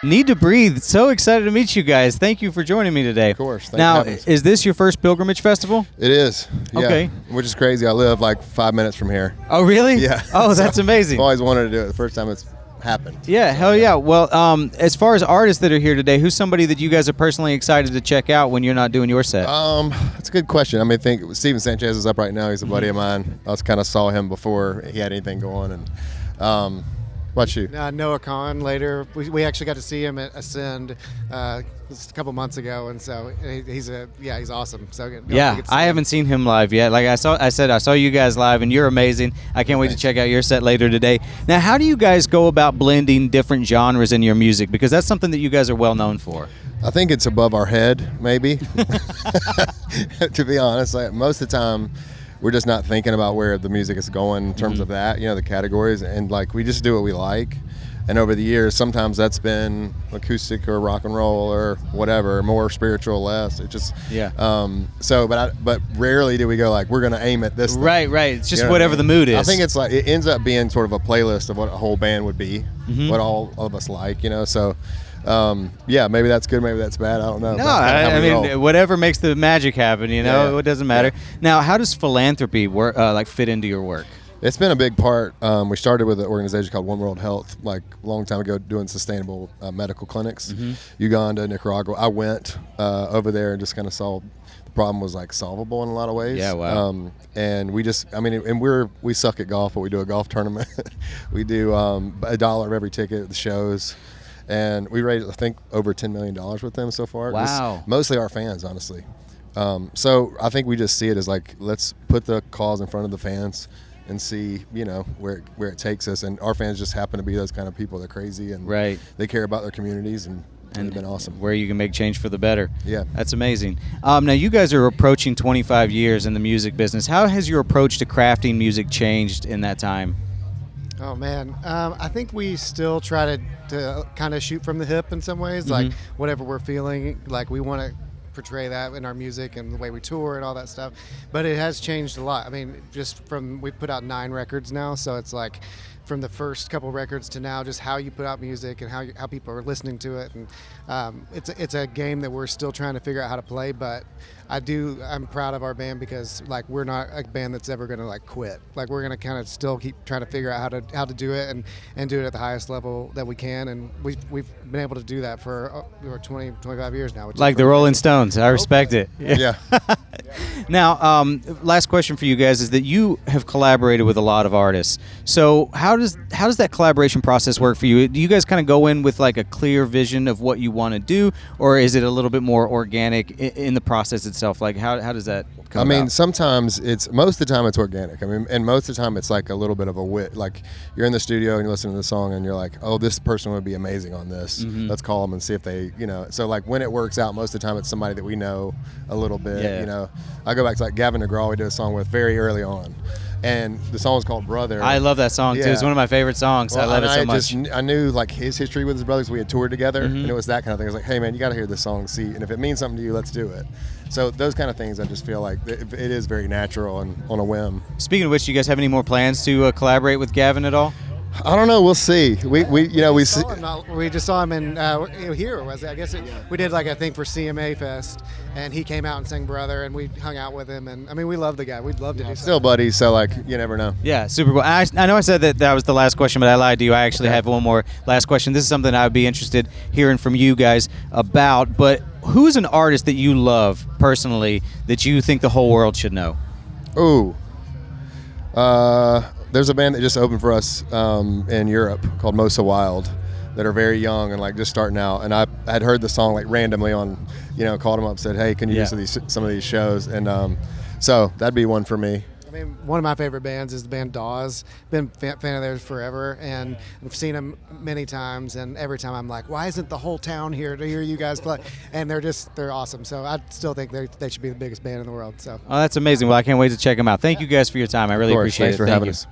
Need to Breathe. So excited to meet you guys. Thank you for joining me today. Of course. Now, is this your first pilgrimage festival? It is. Yeah. Okay. Which is crazy. I live like 5 minutes from here. Oh, really? Yeah. Oh, that's amazing. I've always wanted to do it. The first time it's happened. Yeah, hell yeah. Well, as far as artists that are here today, who's somebody that you guys are personally excited to check out when you're not doing your set? That's a good question. I mean, I think Steven Sanchez is up right now. He's a buddy of mine. I kind of saw him before he had anything going. And what about you? Noah Kahn later. We actually got to see him at Ascend just a couple months ago, and so he's awesome. So yeah, I haven't seen him live yet. Like I saw you guys live, and you're amazing. I can't wait to check out your set later today. Now, how do you guys go about blending different genres in your music? Because that's something that you guys are well known for. I think it's above our head, maybe. To be honest, like, most of the time, we're just not thinking about where the music is going in terms of that, the categories, and like we just do what we like. And over the years, sometimes that's been acoustic or rock and roll or whatever, more spiritual, less. It just but rarely do we go like we're gonna aim at this thing. Right. It's just whatever the mood is. I think it's like it ends up being sort of a playlist of what a whole band would be, what all of us like, So. Maybe that's good, maybe that's bad. I don't know. No, I mean, whatever makes the magic happen, it doesn't matter. Yeah. Now, how does philanthropy work, fit into your work? It's been a big part. We started with an organization called One World Health, like a long time ago, doing sustainable medical clinics. Uganda, Nicaragua. I went over there and just kind of saw the problem was like solvable in a lot of ways. Yeah, wow. And we just, we suck at golf, but we do a golf tournament. We do $1 of every ticket at the shows. And we raised, I think, over $10 million with them so far. Wow. Mostly our fans, honestly. So I think we just see it as like, let's put the cause in front of the fans and see, where it takes us. And our fans just happen to be those kind of people. They're crazy and they care about their communities and they've been awesome. Where you can make change for the better. Yeah. That's amazing. Now, you guys are approaching 25 years in the music business. How has your approach to crafting music changed in that time? Oh man, I think we still try to kind of shoot from the hip in some ways, like whatever we're feeling, like we want to portray that in our music and the way we tour and all that stuff. But it has changed a lot. I mean, just we put out 9 records now, so it's like from the first couple records to now, just how you put out music and how people are listening to it, and it's a game that we're still trying to figure out how to play. But I'm proud of our band because like we're not a band that's ever gonna like quit. Like we're gonna kind of still keep trying to figure out how to do it and do it at the highest level that we can, and we've been able to do that for 25 years now. Which like the Rolling Stones, I respect it. Yeah. Now, last question for you guys is that you have collaborated with a lot of artists. So how does that collaboration process work for you? Do you guys kind of go in with like a clear vision of what you want to do, or is it a little bit more organic in the process itself? Like how does that come about? Sometimes most of the time it's organic. And most of the time it's like a little bit of a wit. Like you're in the studio and you're listening to the song and you're like, oh, this person would be amazing on this. Let's call them and see if they, So like when it works out, most of the time it's somebody that we know a little bit. Yeah. I go back to like Gavin Degraw. We did a song with very early on, and the song was called Brother. I love that song too. It's one of my favorite songs. Well, I love it so much. I knew like his history with his brothers. We had toured together, and it was that kind of thing. I was like, hey man, you got to hear this song, see, and if it means something to you, let's do it. So those kind of things, I just feel like it is very natural and on a whim. Speaking of which, do you guys have any more plans to collaborate with Gavin at all? I don't know. We'll see. We just saw him in here. I guess we did like a thing for CMA Fest, and he came out and sang Brother, and we hung out with him. And we love the guy. We'd love to do still buddies. So like you never know. Yeah, super cool. I know I said that was the last question, but I lied to you. I actually have one more last question. This is something I would be interested hearing from you guys about. But who's an artist that you love personally that you think the whole world should know? Ooh. There's a band that just opened for us in Europe called Mosa Wild that are very young and like just starting out. And I had heard the song like randomly on, called them up, said, hey, can you do some of these shows? And so that'd be one for me. One of my favorite bands is the band Dawes. Been a fan of theirs forever, and I've seen them many times, and every time I'm like, why isn't the whole town here to hear you guys play? And they're awesome. So I still think they should be the biggest band in the world. So. Oh, that's amazing. Well, I can't wait to check them out. Thank you guys for your time. I really appreciate it. Thanks for having us.